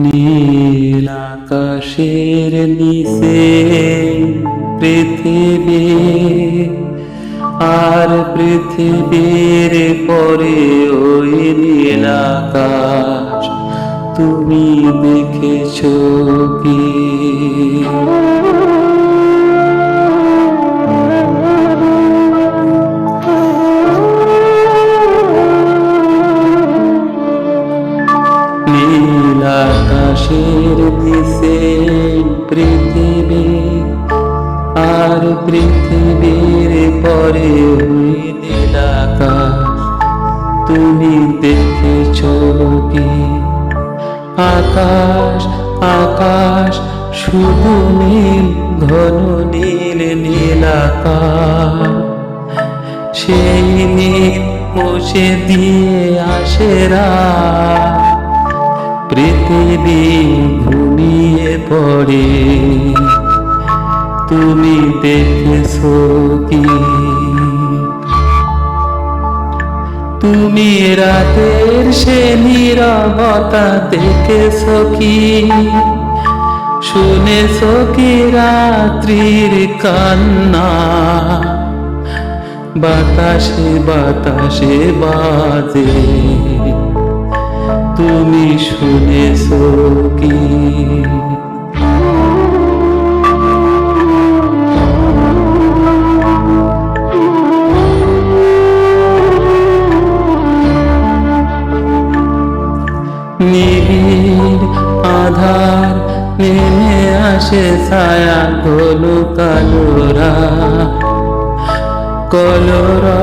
নীল আকাশের নিচে পৃথিবী, আর পৃথিবীর পরে ওই নীল আকাশ তুমি দেখেছো কি? নীল আকাশের নিচে পৃথিবী, আর পৃথিবীর পরে ওই নীল আকাশ তুমি দেখেছো কি? আকাশ আকাশ শুধু নীল, ঘন নীল নীল আকাশ, সেই নীল মুছে দিয়ে আসে রাত, পৃথিবী ঘুমিয়ে পড়ে, তুমি দেখেছো কি? তুমি রাতের সে নীরবতা দেখেছো কি? শুনেছো কি রাত্রির কান্না? বাতাসে বাতাসে বাজে, তুমি শুনেছো কি? নিবিড় আধার নেমে আসে, ছায়া হলো কালোরা, কলরা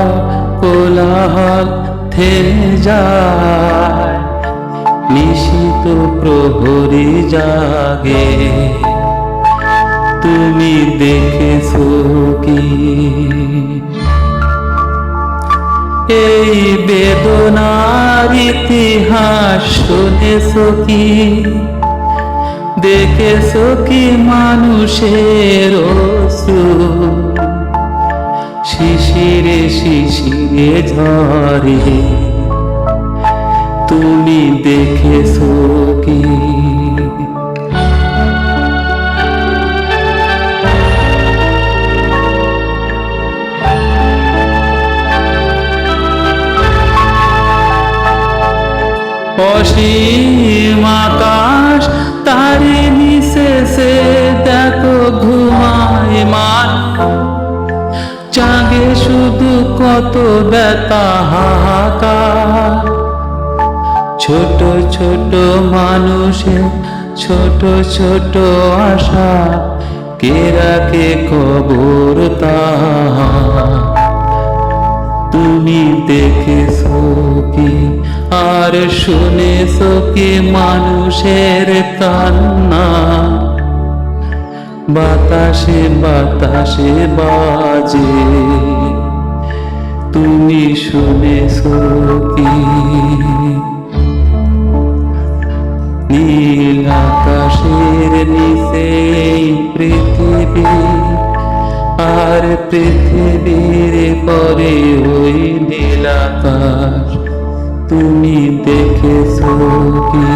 কোলাহল থেমে যায়, নিশিত প্রহরী জাগে, তুমি দেখেছো কি? এই বেদনার ইতিহাস শুনেছো কি? দেখেছো কি মানুষের অশ্রু শিশিরে শিশিরে ঝরে, তুমি দেখেছো কি? অসীম আকাশ তারি নিচে সে দেখো ঘুমায় মান, জাগে শুধু কত ব্যথা হাহাকার, ছোট ছোট মানুষের ছোট ছোট আশা, কে রাখে কবর তাহার, তুমি দেখেছো কি? আর শুনেছো কি মানুষের কান্না? বাতাসে বাতাসে বাজে, তুমি শুনেছো কি? নীল আকাশের নিচে পৃথিবী, আর পৃথিবীর পরে ওই নীল আকাশ তুমি দেখেছো কি?